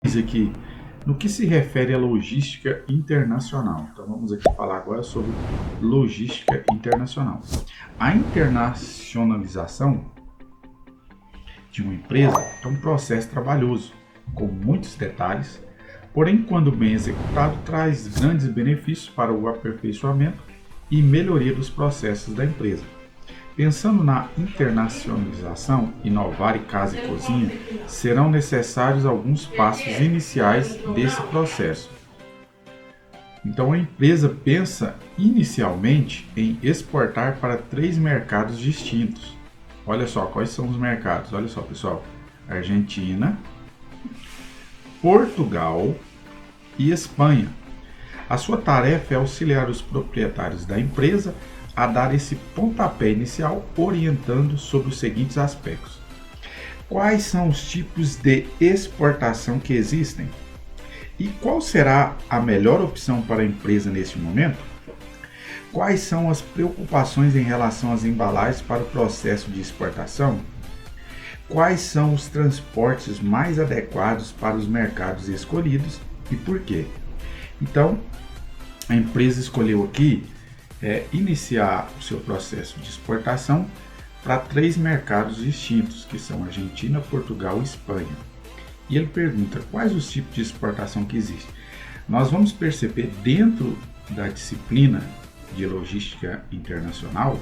Aqui no que se refere à logística internacional. Então vamos aqui falar agora sobre logística internacional. A internacionalização de uma empresa é um processo trabalhoso, com muitos detalhes, porém, quando bem executado, traz grandes benefícios para o aperfeiçoamento e melhoria dos processos da empresa. Pensando na internacionalização, inovar e casa e cozinha, serão necessários alguns passos iniciais desse processo. Então a empresa pensa inicialmente em exportar para 3 mercados distintos. Olha só quais são os mercados. Olha só, pessoal: Argentina, Portugal e Espanha. A sua tarefa é auxiliar os proprietários da empresa a dar esse pontapé inicial, orientando sobre os seguintes aspectos. Quais são os tipos de exportação que existem? E qual será a melhor opção para a empresa neste momento? Quais são as preocupações em relação às embalagens para o processo de exportação? Quais são os transportes mais adequados para os mercados escolhidos e por quê? Então, a empresa escolheu aqui iniciar o seu processo de exportação para 3 mercados distintos, que são Argentina, Portugal e Espanha. E ele pergunta quais os tipos de exportação que existem. Nós vamos perceber dentro da disciplina de logística internacional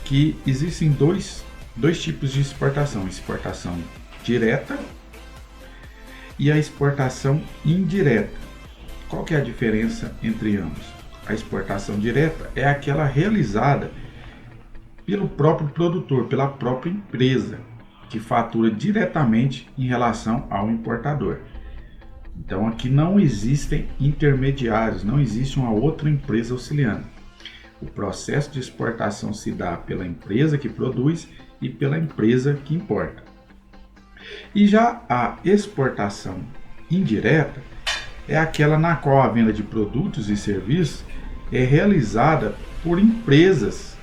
que existem dois tipos de exportação: a exportação direta e a exportação indireta. Qual que é a diferença entre ambos? A exportação direta é aquela realizada pelo próprio produtor, pela própria empresa, que fatura diretamente em relação ao importador. Então aqui não existem intermediários, não existe uma outra empresa auxiliando. O processo de exportação se dá pela empresa que produz e pela empresa que importa. E já a exportação indireta é aquela na qual a venda de produtos e serviços é realizada por empresas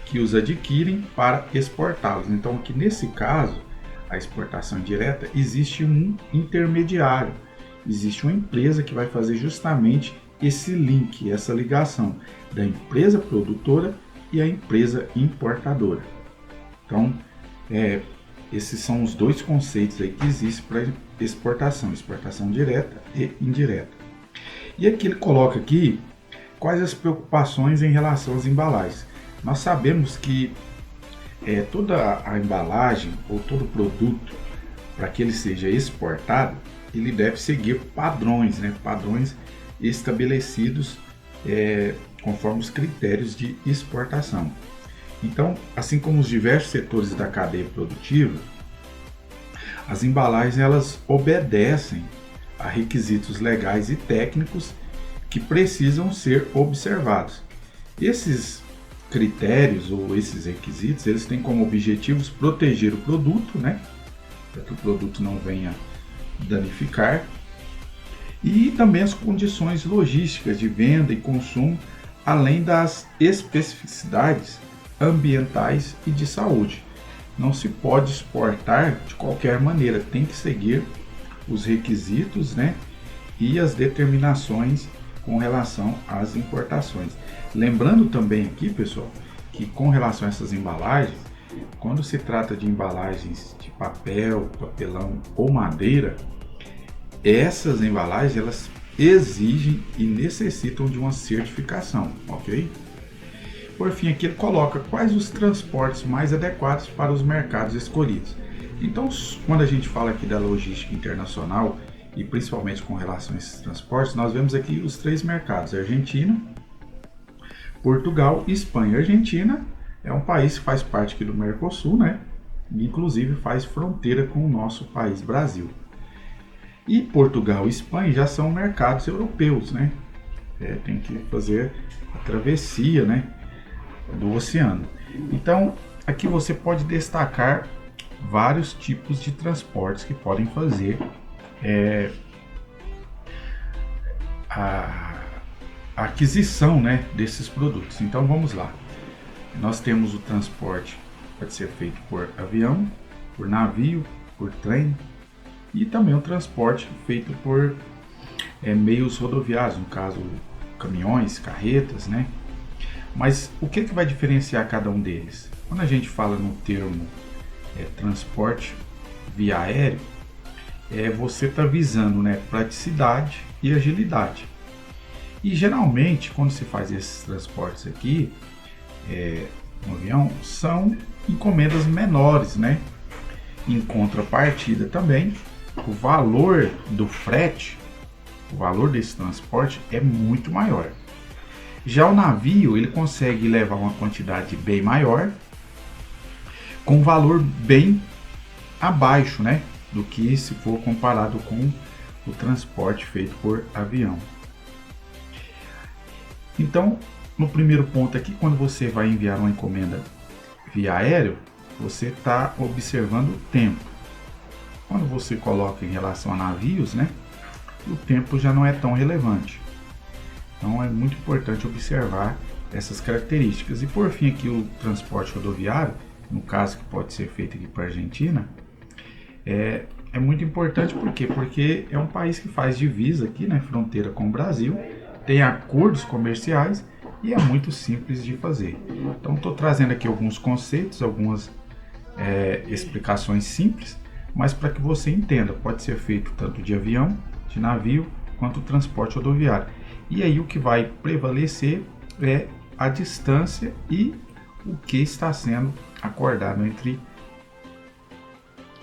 que os adquirem para exportá-los. Então, aqui nesse caso, a exportação direta, existe um intermediário, existe uma empresa que vai fazer justamente esse link, essa ligação da empresa produtora e a empresa importadora. Então, esses são os dois conceitos aí que existem para exportação direta e indireta. E aqui ele coloca aqui quais as preocupações em relação às embalagens. Nós sabemos que toda a embalagem ou todo produto, para que ele seja exportado, ele deve seguir padrões, padrões estabelecidos conforme os critérios de exportação. Então, assim como os diversos setores da cadeia produtiva, as embalagens elas obedecem a requisitos legais e técnicos que precisam ser observados. Esses critérios ou esses requisitos, eles têm como objetivos proteger o produto, para que o produto não venha danificar, e também as condições logísticas de venda e consumo, além das especificidades ambientais e de saúde. Não se pode exportar de qualquer maneira, tem que seguir os requisitos, e as determinações com relação às importações. Lembrando também aqui, pessoal, que com relação a essas embalagens, quando se trata de embalagens de papel, papelão ou madeira, essas embalagens elas exigem e necessitam de uma certificação, ok? Por fim, aqui ele coloca quais os transportes mais adequados para os mercados escolhidos. Então, quando a gente fala aqui da logística internacional, e principalmente com relação a esses transportes, nós vemos aqui os 3 mercados: Argentina, Portugal e Espanha. A Argentina é um país que faz parte aqui do Mercosul, e inclusive faz fronteira com o nosso país Brasil. E Portugal e Espanha já são mercados europeus, tem que fazer a travessia, do oceano. Então, aqui você pode destacar vários tipos de transportes que podem fazer a aquisição, desses produtos. Então, vamos lá. Nós temos o transporte, pode ser feito por avião, por navio, por trem e também o transporte feito por meios rodoviários, no caso caminhões, carretas, né? Mas o que vai diferenciar cada um deles? Quando a gente fala no termo transporte via aéreo, você está visando, né, praticidade e agilidade. E geralmente, quando se faz esses transportes aqui no avião, são encomendas menores, né? Em contrapartida também, o valor do frete, o valor desse transporte é muito maior. Já o navio, ele consegue levar uma quantidade bem maior, com valor bem abaixo, né, do que se for comparado com o transporte feito por avião. Então, no primeiro ponto aqui, quando você vai enviar uma encomenda via aéreo, você está observando o tempo. Quando você coloca em relação a navios, né, o tempo já não é tão relevante. Então é muito importante observar essas características. E por fim aqui o transporte rodoviário, no caso que pode ser feito aqui para a Argentina, é muito importante por quê? Porque é um país que faz divisa aqui, né, fronteira com o Brasil, tem acordos comerciais e é muito simples de fazer. Então estou trazendo aqui alguns conceitos, algumas explicações simples, mas para que você entenda, pode ser feito tanto de avião, de navio, quanto transporte rodoviário. E aí o que vai prevalecer é a distância e o que está sendo acordado entre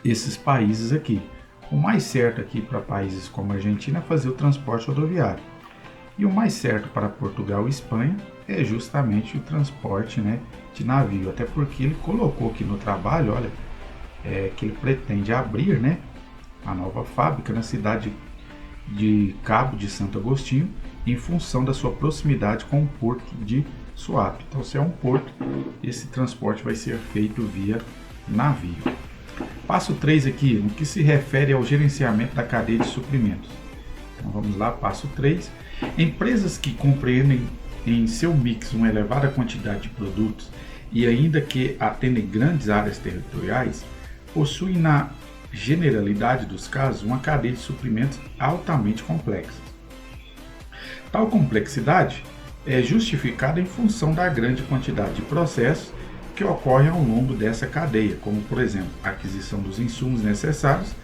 esses países aqui. O mais certo aqui para países como a Argentina é fazer o transporte rodoviário. E o mais certo para Portugal e Espanha é justamente o transporte, né, de navio. Até porque ele colocou aqui no trabalho, olha, que ele pretende abrir, né, a nova fábrica na cidade de Cabo de Santo Agostinho, em função da sua proximidade com o porto de Suape. Então, se é um porto, esse transporte vai ser feito via navio. Passo 3 aqui, no que se refere ao gerenciamento da cadeia de suprimentos. Então, vamos lá, passo 3. Empresas que compreendem em seu mix uma elevada quantidade de produtos e ainda que atendem grandes áreas territoriais, possuem na generalidade dos casos uma cadeia de suprimentos altamente complexa. Tal complexidade é justificada em função da grande quantidade de processos que ocorrem ao longo dessa cadeia, como por exemplo a aquisição dos insumos necessários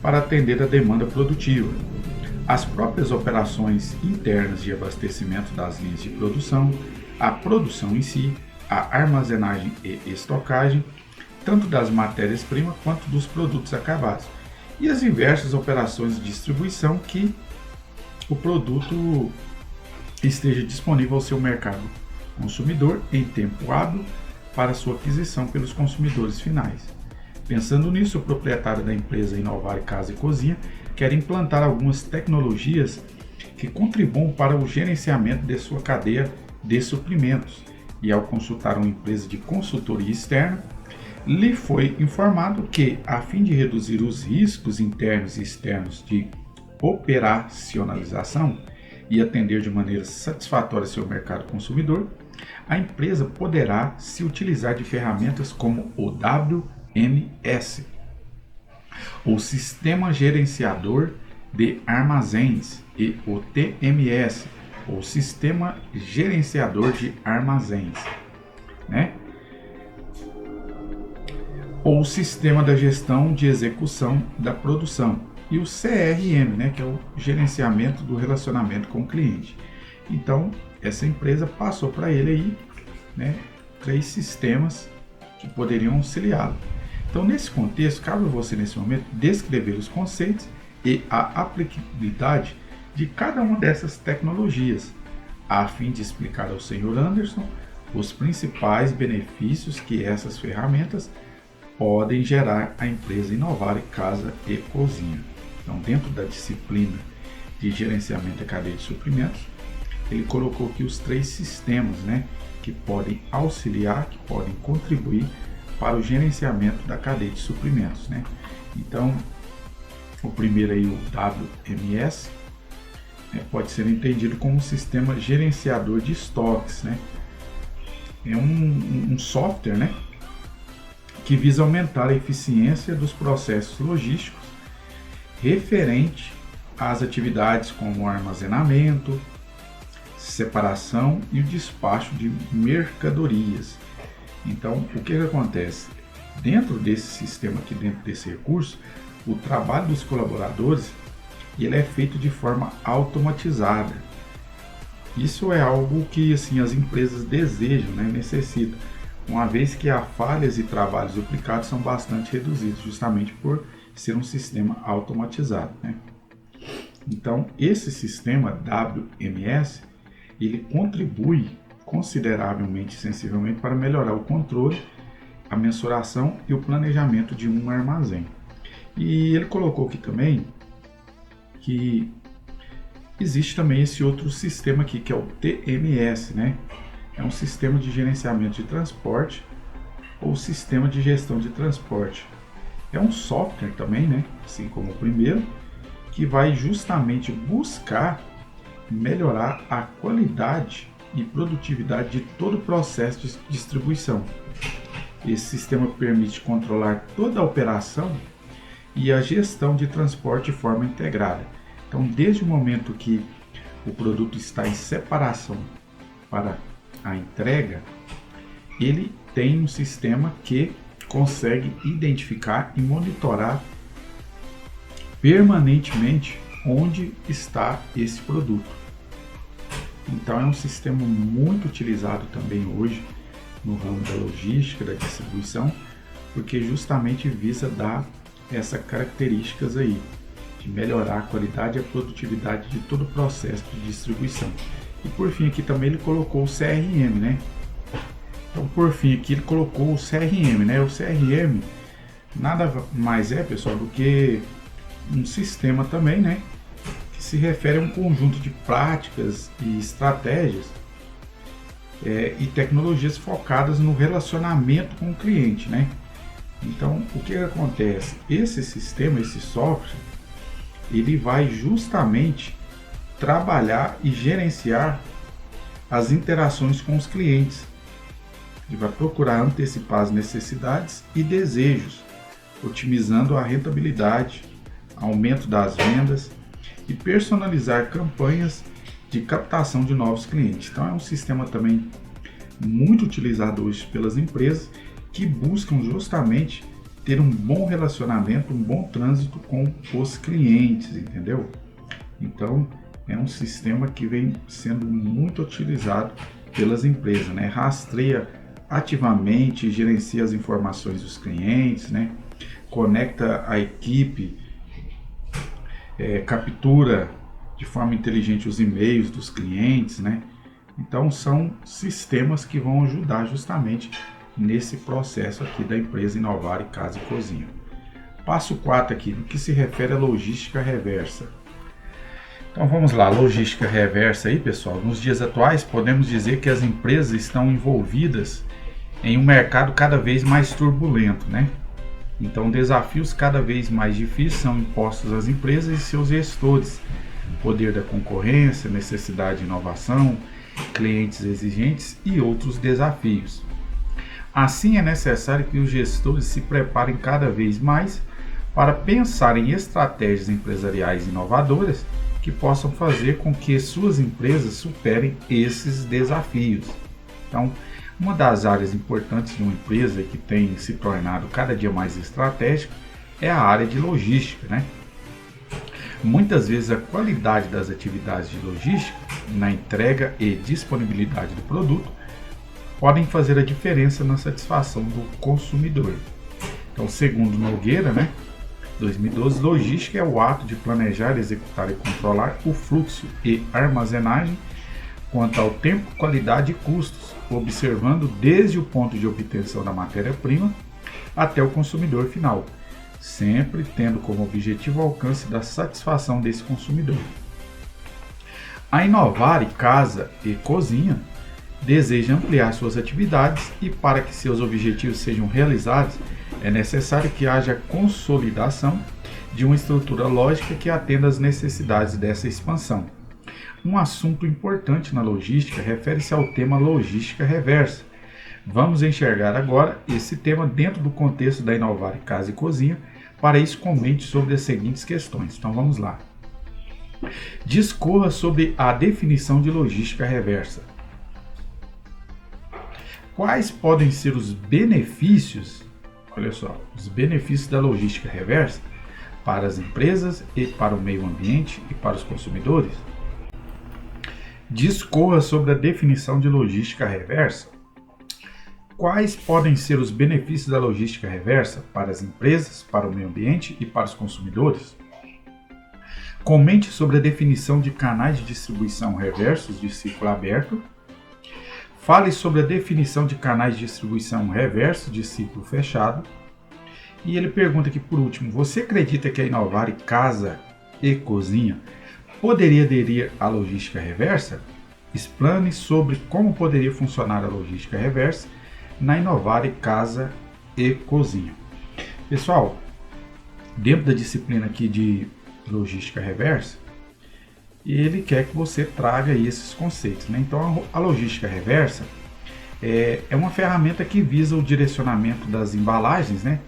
para atender a demanda produtiva, as próprias operações internas de abastecimento das linhas de produção, a produção em si, a armazenagem e estocagem, tanto das matérias-primas quanto dos produtos acabados, e as diversas operações de distribuição que o produto esteja disponível ao seu mercado consumidor em tempo hábil para sua aquisição pelos consumidores finais. Pensando nisso, o proprietário da empresa Inovar Casa e Cozinha quer implantar algumas tecnologias que contribuam para o gerenciamento de sua cadeia de suprimentos, e ao consultar uma empresa de consultoria externa, lhe foi informado que, a fim de reduzir os riscos internos e externos de operacionalização e atender de maneira satisfatória seu mercado consumidor, a empresa poderá se utilizar de ferramentas como o WMS, o Sistema Gerenciador de Armazéns, e o TMS, o Sistema Gerenciador de Armazéns, né? Ou o Sistema da Gestão de Execução da Produção, e o CRM, né, que é o Gerenciamento do Relacionamento com o Cliente. Então, essa empresa passou para ele aí, né, 3 sistemas que poderiam auxiliá-lo. Então, nesse contexto, cabe a você, nesse momento, descrever os conceitos e a aplicabilidade de cada uma dessas tecnologias, a fim de explicar ao Sr. Anderson os principais benefícios que essas ferramentas podem gerar à empresa Inovar Casa e Cozinha. Então, dentro da disciplina de gerenciamento da cadeia de suprimentos, ele colocou aqui os 3 sistemas, né, que podem auxiliar, que podem contribuir para o gerenciamento da cadeia de suprimentos, né? Então, o primeiro aí, o WMS, pode ser entendido como um sistema gerenciador de estoques, né? É um software, né, que visa aumentar a eficiência dos processos logísticos referente às atividades como armazenamento, separação e o despacho de mercadorias. Então, o que acontece? Dentro desse sistema aqui, dentro desse recurso, o trabalho dos colaboradores ele é feito de forma automatizada. Isso é algo que assim, as empresas desejam, né, necessitam, uma vez que as falhas e trabalhos duplicados são bastante reduzidos, justamente por ser um sistema automatizado, né? Então, esse sistema WMS, ele contribui consideravelmente, sensivelmente, para melhorar o controle, a mensuração e o planejamento de um armazém. E ele colocou aqui também que existe também esse outro sistema aqui, que é o TMS, né? É um sistema de gerenciamento de transporte ou sistema de gestão de transporte. É um software também, né? Assim como o primeiro, que vai justamente buscar melhorar a qualidade e produtividade de todo o processo de distribuição. Esse sistema permite controlar toda a operação e a gestão de transporte de forma integrada. Então, desde o momento que o produto está em separação para a entrega, ele tem um sistema que consegue identificar e monitorar permanentemente onde está esse produto. Então, é um sistema muito utilizado também hoje no ramo da logística, da distribuição, porque justamente visa dar essas características aí, de melhorar a qualidade e a produtividade de todo o processo de distribuição. E por fim aqui também ele colocou o CRM, né? Então por fim aqui ele colocou o CRM, né? O CRM nada mais é, pessoal, do que um sistema também, né? Que se refere a um conjunto de práticas e estratégias e tecnologias focadas no relacionamento com o cliente, né? Então o que acontece? Esse sistema, esse software, ele vai justamente trabalhar e gerenciar as interações com os clientes. Ele vai procurar antecipar as necessidades e desejos, otimizando a rentabilidade, aumento das vendas e personalizar campanhas de captação de novos clientes. Então é um sistema também muito utilizado hoje pelas empresas que buscam justamente ter um bom relacionamento, um bom trânsito com os clientes, entendeu? Então, é um sistema que vem sendo muito utilizado pelas empresas, né? Rastreia ativamente, gerencia as informações dos clientes, né? Conecta a equipe, captura de forma inteligente os e-mails dos clientes, né? Então, são sistemas que vão ajudar justamente nesse processo aqui da empresa Inovar Casa e Cozinha. Passo 4 aqui, no que se refere à logística reversa. Então vamos lá, logística reversa aí, pessoal. Nos dias atuais, podemos dizer que as empresas estão envolvidas em um mercado cada vez mais turbulento, né? Então desafios cada vez mais difíceis são impostos às empresas e seus gestores. Poder da concorrência, necessidade de inovação, clientes exigentes e outros desafios. Assim, é necessário que os gestores se preparem cada vez mais para pensar em estratégias empresariais inovadoras que possam fazer com que suas empresas superem esses desafios. Então, uma das áreas importantes de uma empresa que tem se tornado cada dia mais estratégica é a área de logística, né? Muitas vezes a qualidade das atividades de logística na entrega e disponibilidade do produto podem fazer a diferença na satisfação do consumidor. Então, segundo Nogueira, né, 2012, logística é o ato de planejar, executar e controlar o fluxo e armazenagem quanto ao tempo, qualidade e custos, observando desde o ponto de obtenção da matéria-prima até o consumidor final, sempre tendo como objetivo o alcance da satisfação desse consumidor. A Inovar Casa e Cozinha deseja ampliar suas atividades e, para que seus objetivos sejam realizados, é necessário que haja consolidação de uma estrutura lógica que atenda às necessidades dessa expansão. Um assunto importante na logística refere-se ao tema logística reversa. Vamos enxergar agora esse tema dentro do contexto da Inovar Casa e Cozinha Para isso, comente sobre as seguintes questões. Então vamos lá. Discorra sobre a definição de logística reversa. Quais podem ser os benefícios, olha só, os benefícios da logística reversa para as empresas e para o meio ambiente e para os consumidores? Discorra sobre a definição de logística reversa. Quais podem ser os benefícios da logística reversa para as empresas, para o meio ambiente e para os consumidores? Comente sobre a definição de canais de distribuição reversos de ciclo aberto. Fale sobre a definição de canais de distribuição reversos de ciclo fechado. E ele pergunta aqui por último, você acredita que a Inovare Casa e Cozinha poderia aderir à logística reversa? Explane sobre como poderia funcionar a logística reversa na Inovare Casa e Cozinha. Pessoal, dentro da disciplina aqui de logística reversa, ele quer que você traga aí esses conceitos, né? Então, a logística reversa é uma ferramenta que visa o direcionamento das embalagens, né?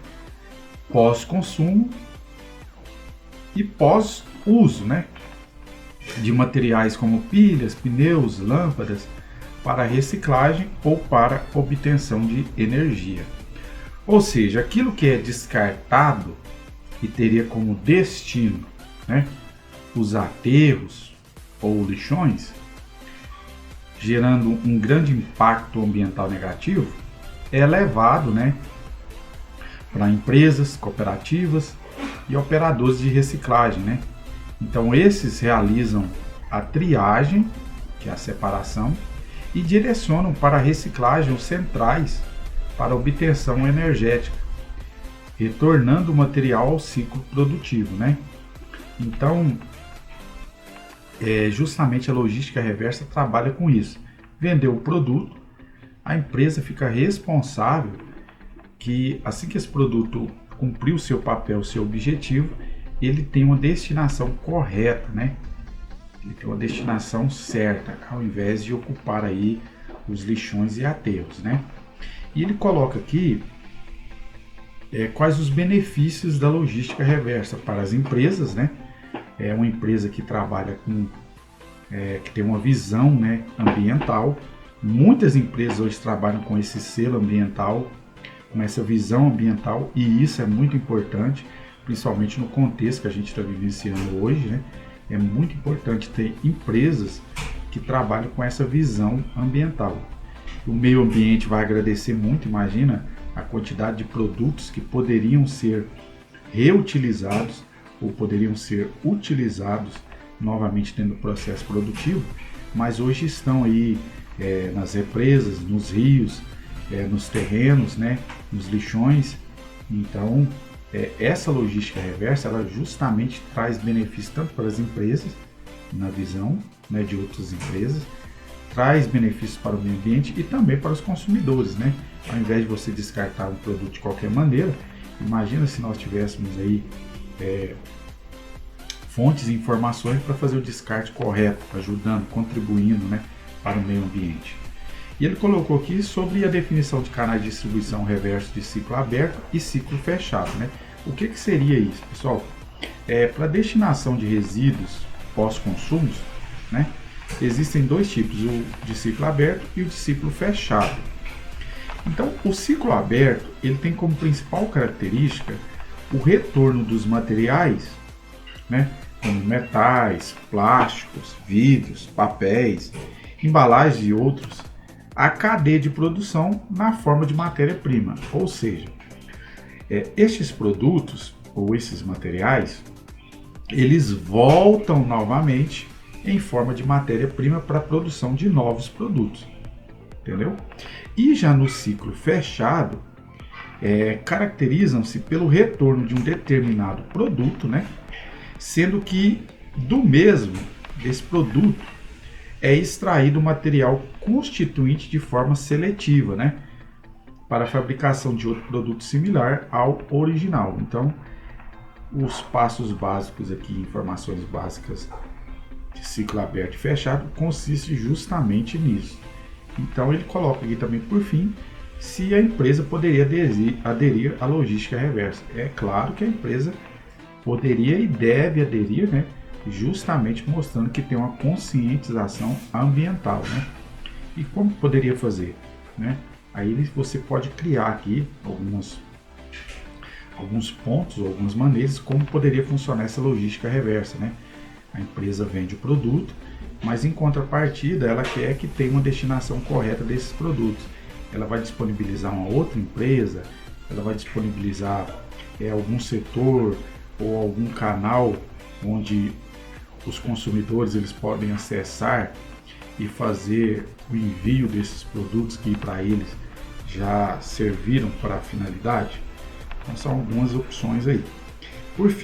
Pós-consumo e pós-uso, né? De materiais como pilhas, pneus, lâmpadas, para reciclagem ou para obtenção de energia. Ou seja, aquilo que é descartado e teria como destino, né, os aterros ou lixões, gerando um grande impacto ambiental negativo, é levado, né, para empresas, cooperativas e operadores de reciclagem, né? Então esses realizam a triagem, que é a separação, e direcionam para a reciclagem os centrais para obtenção energética, retornando o material ao ciclo produtivo, né? Então, justamente a logística reversa trabalha com isso. Vendeu o produto, a empresa fica responsável que assim que esse produto cumprir o seu papel, o seu objetivo, ele tem uma destinação correta, né? Ele tem uma destinação certa, ao invés de ocupar aí os lixões e aterros, né? E ele coloca aqui quais os benefícios da logística reversa para as empresas, né? É uma empresa que trabalha com, que tem uma visão, né, ambiental. Muitas empresas hoje trabalham com esse selo ambiental, com essa visão ambiental, e isso é muito importante, principalmente no contexto que a gente está vivenciando hoje, né? É muito importante ter empresas que trabalham com essa visão ambiental. O meio ambiente vai agradecer muito, imagina a quantidade de produtos que poderiam ser reutilizados ou poderiam ser utilizados novamente dentro do processo produtivo, mas hoje estão aí nas represas, nos rios, nos terrenos, né, nos lixões. Então, essa logística reversa, ela justamente traz benefícios tanto para as empresas, na visão, né, de outras empresas, traz benefícios para o meio ambiente e também para os consumidores, né? Ao invés de você descartar um produto de qualquer maneira, imagina se nós tivéssemos aí fontes e informações para fazer o descarte correto, ajudando, contribuindo, né, para o meio ambiente. E ele colocou aqui sobre a definição de canais de distribuição reverso de ciclo aberto e ciclo fechado, né? O que seria isso, pessoal? Para destinação de resíduos pós-consumos, né, existem dois tipos, o de ciclo aberto e o de ciclo fechado. Então, o ciclo aberto, ele tem como principal característica o retorno dos materiais, né, como metais, plásticos, vidros, papéis, embalagens e outros, à cadeia de produção na forma de matéria-prima. Ou seja, estes produtos ou esses materiais, eles voltam novamente em forma de matéria-prima para a produção de novos produtos, entendeu? E já no ciclo fechado, caracterizam-se pelo retorno de um determinado produto, né? Sendo que desse produto é extraído material constituinte de forma seletiva, né, para a fabricação de outro produto similar ao original. Então, os passos básicos aqui, informações básicas de ciclo aberto e fechado, consiste justamente nisso. Então, ele coloca aqui também, por fim, se a empresa poderia aderir à logística reversa. É claro que a empresa poderia e deve aderir, né? Justamente mostrando que tem uma conscientização ambiental, né? E como poderia fazer, né? Aí você pode criar aqui alguns pontos, algumas maneiras como poderia funcionar essa logística reversa, né? A empresa vende o produto, mas em contrapartida ela quer que tenha uma destinação correta desses produtos. Ela vai disponibilizar uma outra empresa, ela vai disponibilizar algum setor ou algum canal onde os consumidores eles podem acessar e fazer o envio desses produtos que para eles já serviram para a finalidade. Então são algumas opções aí. Por fim,